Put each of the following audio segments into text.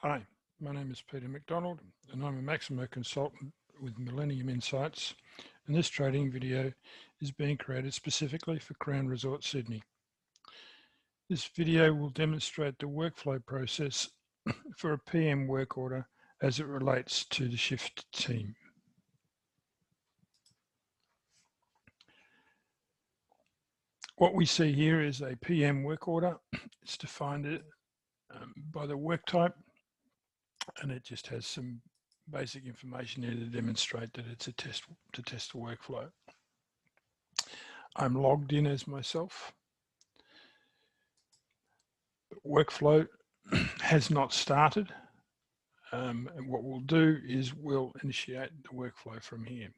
Hi, my name is Peter McDonald and I'm a Maximo consultant with Millennium Insights, and this training video is being created specifically for Crown Resort Sydney. This video will demonstrate the workflow process for a PM work order as it relates to the shift team. What we see here is a PM work order. It's defined by the work type, and it just has some basic information here to demonstrate that it's a test to test the workflow. I'm logged in as myself. The workflow has not started. And what we'll do is we'll initiate the workflow from here.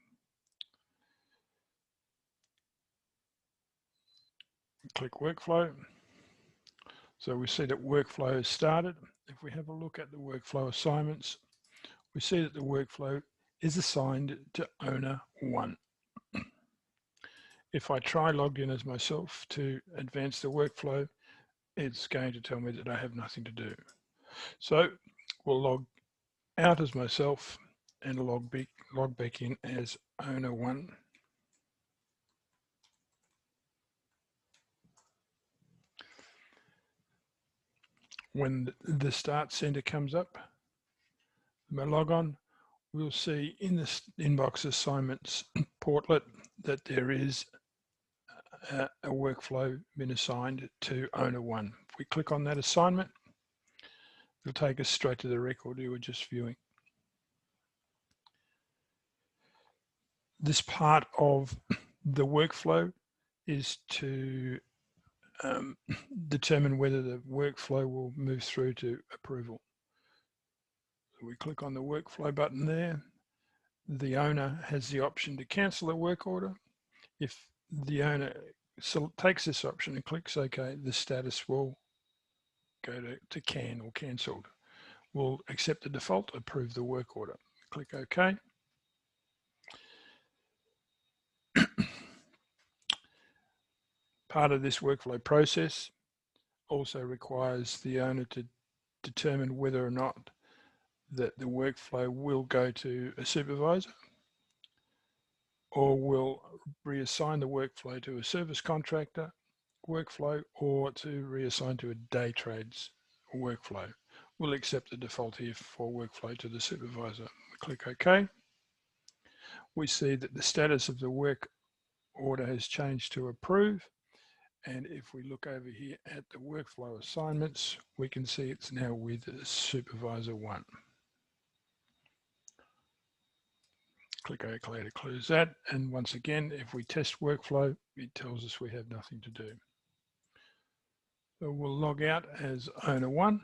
Click workflow. So we see that workflow has started. If we have a look at the workflow assignments, we see that the workflow is assigned to owner 1. If I try logged in as myself to advance the workflow, it's going to tell me that I have nothing to do. So we'll log out as myself and log back in as owner 1. When the start center comes up, my log on, we'll see in this inbox assignments portlet that there is a workflow been assigned to owner 1. If we click on that assignment, it'll take us straight to the record you were just viewing. This part of the workflow is to determine whether the workflow will move through to approval. So we click on the workflow button there. The owner has the option to cancel a work order. If the owner takes this option and clicks OK, the status will go to can or cancelled. We'll accept the default, approve the work order. Click OK. Part of this workflow process also requires the owner to determine whether or not that the workflow will go to a supervisor or will reassign the workflow to a service contractor workflow or to reassign to a day trades workflow. We'll accept the default here for workflow to the supervisor. Click OK. We see that the status of the work order has changed to approve. And if we look over here at the workflow assignments, we can see it's now with supervisor 1. Click OK to close that. And once again, if we test workflow, it tells us we have nothing to do. So we'll log out as owner 1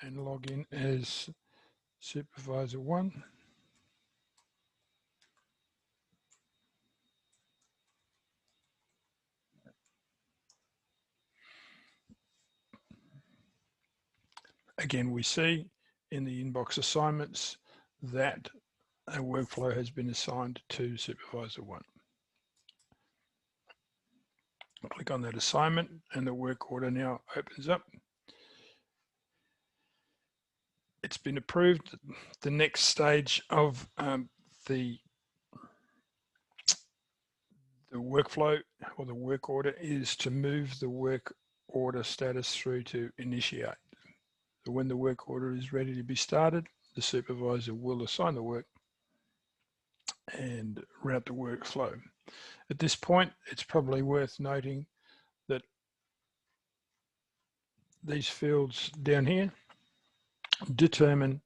and log in as supervisor 1. Again, we see in the inbox assignments that a workflow has been assigned to supervisor 1. Click on that assignment and the work order now opens up. It's been approved. The next stage of the workflow or the work order is to move the work order status through to initiate. So when the work order is ready to be started, the supervisor will assign the work and route the workflow. At this point, it's probably worth noting that these fields down here determine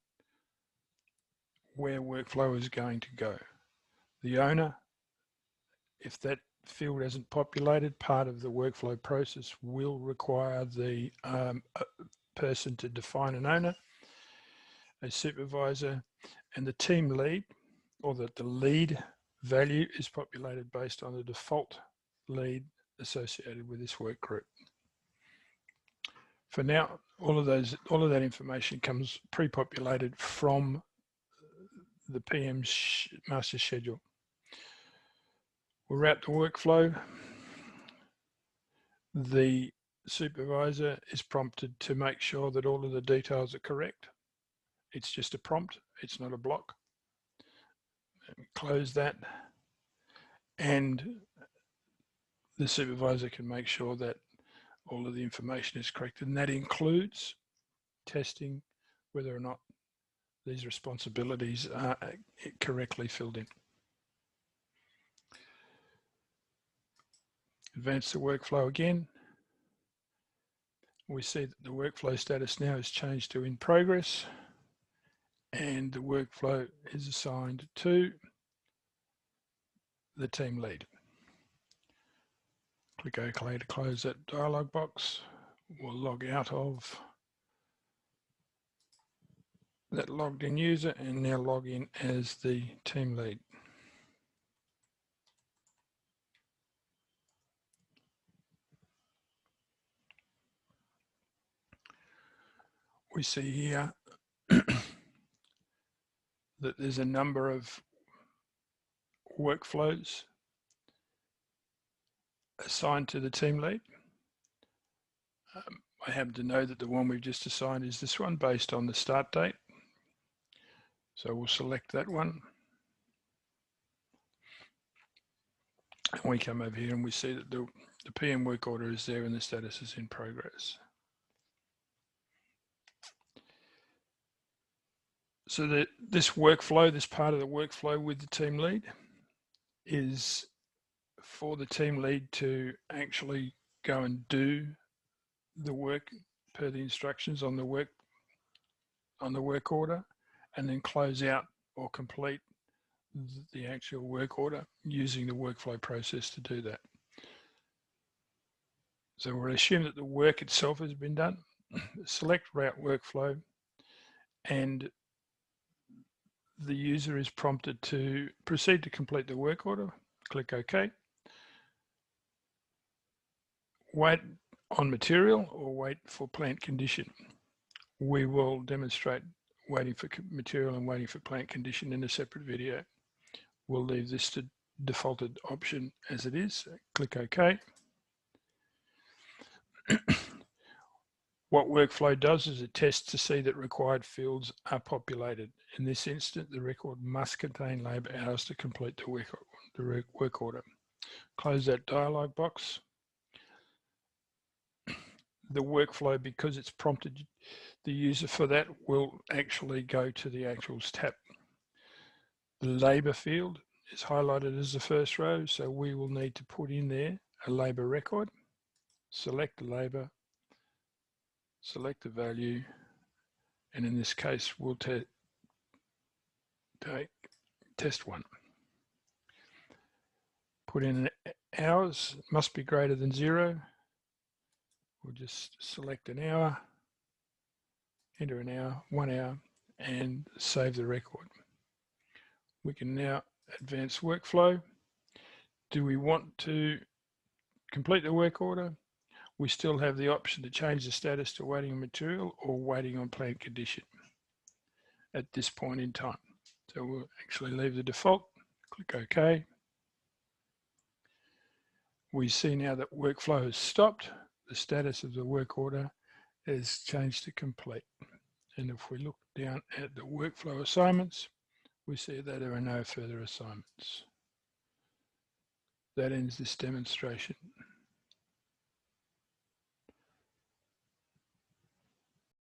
where workflow is going to go. The owner, if that field hasn't populated, part of the workflow process will require the person to define an owner, a supervisor, and the team lead, or that the lead value is populated based on the default lead associated with this work group. For now, all of that information comes pre-populated from the PM master schedule. We'll route the workflow. The supervisor is prompted to make sure that all of the details are correct. It's just a prompt, it's not a block. Close that, and the supervisor can make sure that all of the information is correct, and that includes testing whether or not these responsibilities are correctly filled in. Advance the workflow again. We see that the workflow status now has changed to in progress, and the workflow is assigned to the team lead. Click OK to close that dialog box. We'll log out of that logged in user and now log in as the team lead. We see here that there's a number of workflows assigned to the team lead. I happen to know that the one we've just assigned is this one based on the start date. So we'll select that one. And we come over here and we see that the PM work order is there and the status is in progress. So this workflow, this part of the workflow with the team lead is for the team lead to actually go and do the work per the instructions on the work order, and then close out or complete the actual work order using the workflow process to do that. So we'll assume that the work itself has been done. Select route workflow, and the user is prompted to proceed to complete the work order. Click OK. Wait on material or wait for plant condition. We will demonstrate waiting for material and waiting for plant condition in a separate video. We'll leave this to defaulted option as it is. Click OK. What workflow does is it tests to see that required fields are populated. In this instance, the record must contain labour hours to complete the work order. Close that dialog box. The workflow, because it's prompted the user for that, will actually go to the actuals tab. The labour field is highlighted as the first row, so we will need to put in there a labour record. Select the labour, select the value, and in this case we'll take test 1. Put in hours, must be greater than 0. We'll just select an hour, enter an hour, 1 hour, and save the record. We can now advance workflow. Do we want to complete the work order? We still have the option to change the status to waiting on material or waiting on plant condition at this point in time. So we'll actually leave the default, click OK. We see now that workflow has stopped. The status of the work order is changed to complete. And if we look down at the workflow assignments, we see that there are no further assignments. That ends this demonstration.